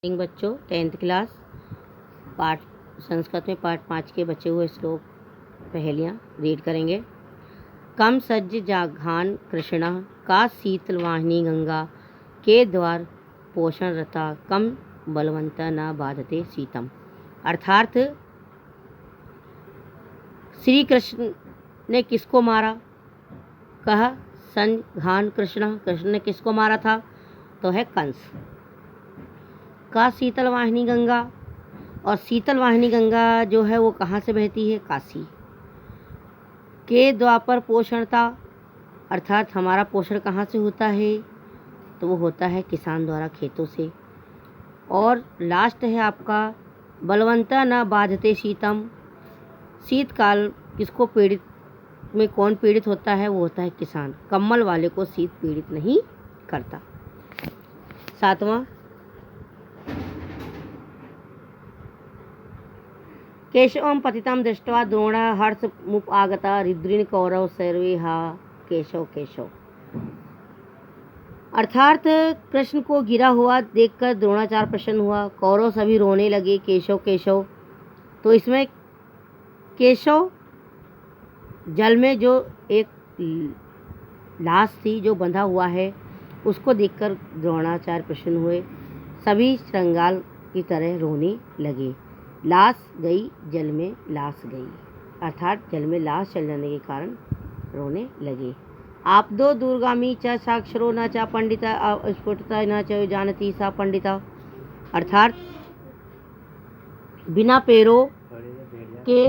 बच्चों 10th class पाठ संस्कृत में पाठ 5 के बचे हुए श्लोक पहेलियाँ रीड करेंगे। कम सज्ज जाघान कृष्णा का शीतल वाहिनी गंगा के द्वार पोषण रता कम बलवंता न बाधते शीतम। अर्थात श्री कृष्ण ने किसको मारा? कहा संघान कृष्ण ने किसको मारा था? तो है कंस। का शीतल वाहिनी गंगा, और शीतल वाहिनी गंगा जो है वो कहाँ से बहती है? काशी। के द्वापर पोषणता, अर्थात हमारा पोषण कहाँ से होता है? तो वो होता है किसान द्वारा, खेतों से। और लास्ट है आपका बलवंता न बाधते शीतम। शीतकाल किसको पीड़ित में कौन पीड़ित होता है? वो होता है किसान। कम्बल वाले को शीत पीड़ित नहीं करता। 7वां केशवम पतितम दृष्ट्वा द्रोण हर्षमुपागता रुद्रीन कौरव सर्वे हा केशव केशव। अर्थात कृष्ण को गिरा हुआ देखकर द्रोणाचार्य प्रसन्न हुआ, कौरव सभी रोने लगे केशव केशव। तो इसमें केशव जल में जो एक लाश थी जो बंधा हुआ है उसको देखकर द्रोणाचार्य प्रसन्न हुए, सभी श्रृंगार की तरह रोने लगे। लाश गई जल में लाश गई, अर्थात जल में लाश चल जाने के कारण रोने लगे। आप दो दूरगामी च साक्षरो न च पंडिता स्फुटता न च जानती सा पंडिता। अर्थात बिना पैरों के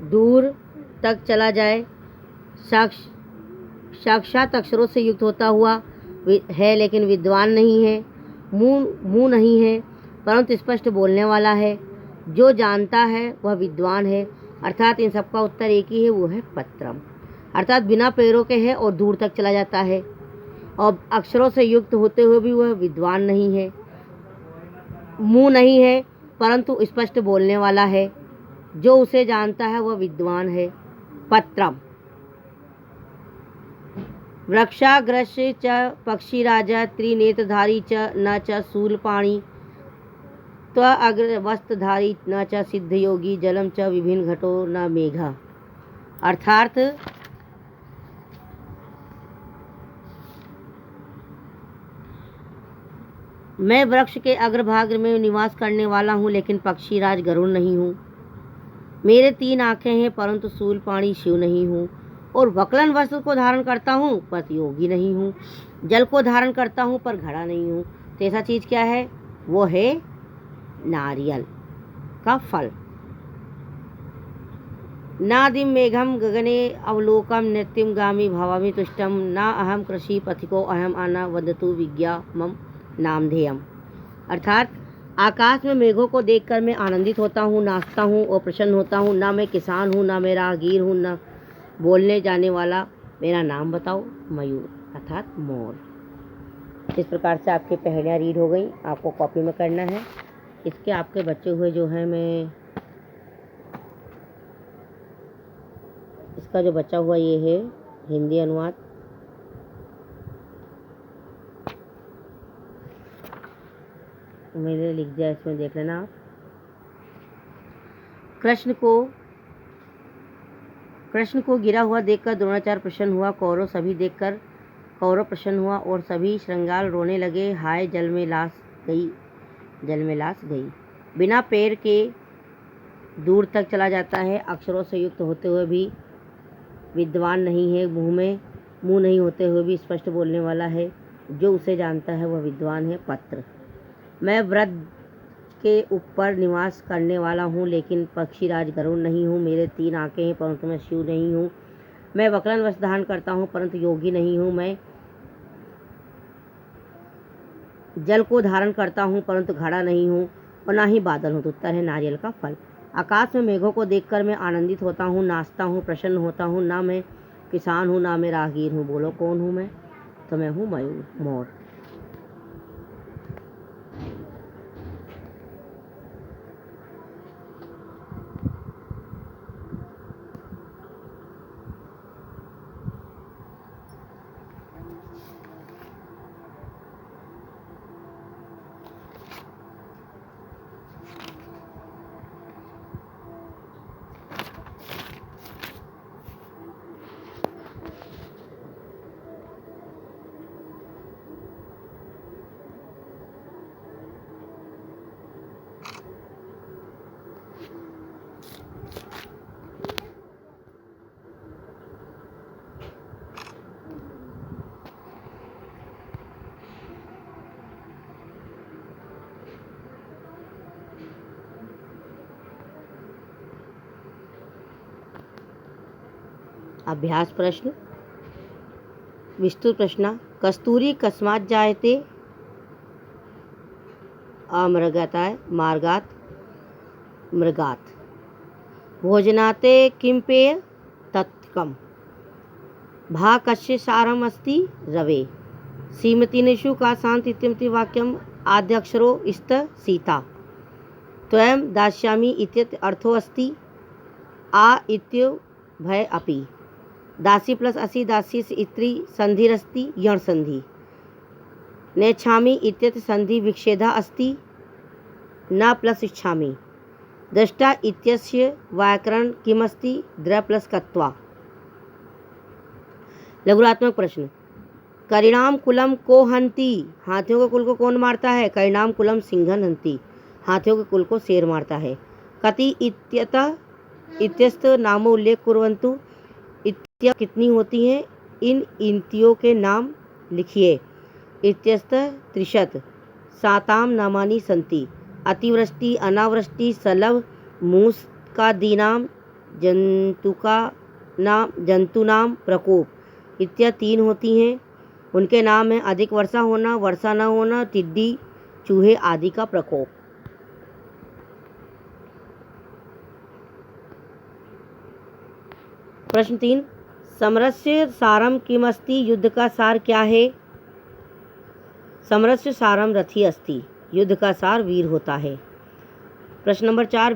दूर तक चला जाए, साक्षात अक्षरों से युक्त होता हुआ है लेकिन विद्वान नहीं है, मुंह नहीं है परंतु स्पष्ट बोलने वाला है, जो जानता है वह विद्वान है। अर्थात इन सबका उत्तर एक ही है, वो है पत्रम। अर्थात बिना पैरों के है और दूर तक चला जाता है, और अक्षरों से युक्त होते हुए भी वह विद्वान नहीं है, मुंह नहीं है परंतु स्पष्ट बोलने वाला है, जो उसे जानता है वह विद्वान है। पत्रम। वृक्षाग्रस्य च पक्षीराजा त्रिनेत्रधारी च न च शूलपाणि त्वग्रवस्त्रधारी न च सिद्धयोगी जलम च विभिन्न घटो न मेघा। अर्थात मैं वृक्ष के अग्रभाग में निवास करने वाला हूँ लेकिन पक्षीराज गरुड़ नहीं हूँ। मेरे 3 आँखें हैं परंतु शूलपाणि शिव नहीं हूँ, और वक्लन वस्त्र को धारण करता हूँ पर योगी नहीं हूँ, जल को धारण करता हूँ पर घड़ा नहीं हूँ। तो ऐसा चीज़ क्या है? वो है नारियल का फल। नादिम मेघम गगने अवलोकम नृत्यम गामी भवामी तुष्टम ना अहम कृषि पथिको अहम आना वदतु विज्ञामम नामधेयम। अर्थात आकाश में मेघों को देखकर मैं आनंदित होता हूँ, नाचता हूँ और प्रसन्न होता हूँ। ना मैं किसान हूँ, ना मैं राहगीर हूँ, ना बोलने जाने वाला। मेरा नाम बताओ? मयूर, अर्थात मोर। इस प्रकार से आपकी पहेलियाँ रीड हो गई, आपको कॉपी में करना है। इसके आपके बचे हुए जो है मैं इसका जो बचा हुआ ये है हिंदी अनुवाद। मैंने लिख दिया, इसमें देख लेना आप। कृष्ण को गिरा हुआ देखकर द्रोणाचार्य प्रसन्न हुआ, कौरव प्रसन्न हुआ और सभी श्रृंगार रोने लगे। हाय जल में लाश गई। बिना पैर के दूर तक चला जाता है, अक्षरों से युक्त होते हुए भी विद्वान नहीं है, मुंह नहीं होते हुए भी स्पष्ट बोलने वाला है, जो उसे जानता है वह विद्वान है। पत्र। मैं वृक्ष के ऊपर निवास करने वाला हूँ लेकिन पक्षीराज गरुड़ नहीं हूँ। मेरे 3 आँखें हैं परंतु मैं शिव नहीं हूँ। मैं वक्लन वस्त्र धारण करता हूँ परंतु योगी नहीं हूँ। मैं जल को धारण करता हूँ परंतु घड़ा नहीं हूँ, और ना ही बादल हूँ। तो उत्तर है नारियल का फल। आकाश में मेघों को देखकर मैं आनंदित होता हूँ, नाचता हूँ, प्रसन्न होता हूँ। ना मैं किसान हूँ, ना मैं राहगीर हूँ। बोलो कौन हूँ मैं? तो मैं हूँ मयूर, मोर। अभ्यास प्रश्न। विस्तृत प्रश्न। कस्तूरी कस्मात् जायते? अमृगताय मार्गात् मृगात्। भोजनाते किं पेय? तत्कम्। भा कस्य सारम् अस्ति? रवे। सीमतीनेषु का शान्त इत्यमिति वाक्यम् आद्याक्षरो स्त सीता। त्वं दास्यामि इत्यस्य अर्थो अस्ति आ इत्युभय अपि। दासी प्लस असि दासी से इत्री संधिरस्ति यण संधि। नेच्छामि इत्यत्र संधि विच्छेदः अस्ति न प्लस इच्छामि। दृष्टा इत्यस्य व्याकरण किमस्ति? द्र प्लस कत्वा। लघुरात्मक प्रश्न। करिणाम कुलम को हंति? हाथियों के कुल को कौन मारता है? करिणाम कुलम सिंहन हंति। हाथियों के कुल को शेर मारता है। कति इत्यतः इत्यस्त नामो उल्लेख कुर्वन्तु। इत्य कितनी होती हैं? इन इंतियों के नाम लिखिए। इत्यस्त त्रिशत। साताम नामानि सन्ति। अतिवृष्टि अनावृष्टि सलभ मूषकादीनां जंतूनां प्रकोप इत्या 3 होती हैं। उनके नाम हैं अधिक वर्षा होना, वर्षा न होना, टिड्डी चूहे आदि का प्रकोप। प्रश्न 3। समरस्य सारम किमस्ति? युद्ध का सार क्या है? समरस्य सारम रथी अस्ति। युद्ध का सार वीर होता है। प्रश्न नंबर 4।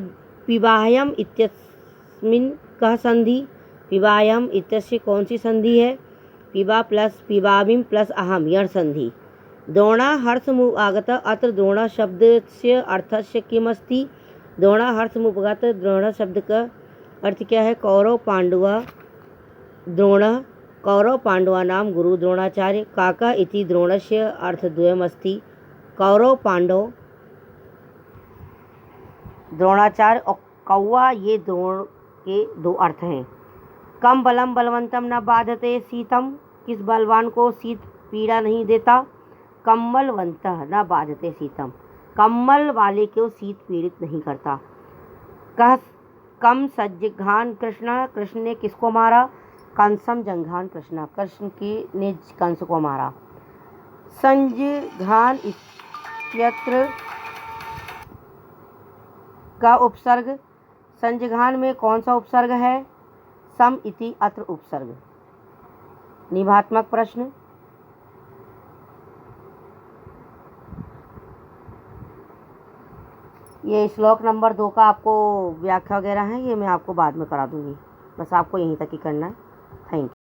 पिबाह्यम इत्यस्मिन् कः संधि? पिबाह्यम इत्यस्य कौन सी संधि है? पिबा प्लस पिबामिम प्लस अहम यण संधि। द्रोणा हर्षमुपगत अत्र द्रोण शब्दस्य अर्थस्य किमस्ति? द्रोणा हर्षमुपगत द्रोण शब्द का अर्थ क्या है? कौरव पांडव द्रोण कौरव पांडवानां गुरु द्रोणाचार्य। काका इति द्रोणस्य अर्थद्वयमस्ति कौरव पांडव द्रोणाचार्य और कौवा, ये द्रोण के 2 अर्थ हैं। कम बलम बलवंतम न बाधते शीतम। किस बलवान को शीत पीड़ा नहीं देता? कम्मलवंतः न बाधते शीतम। कम्मल वाले को शीत पीड़ित नहीं करता। कह कम सज्जघान कृष्ण। कृष्ण ने किसको मारा? कंसम जंघान कृष्ण। कृष्ण ने कंस को मारा। संजघान इत्यत्र का उपसर्ग। संजघान में कौन सा उपसर्ग है? सम इति अत्र उपसर्ग। निभात्मक प्रश्न। ये श्लोक नंबर 2 का आपको व्याख्या वगैरह है, ये मैं आपको बाद में करा दूंगी। बस आपको यहीं तक ही करना है। Thank you.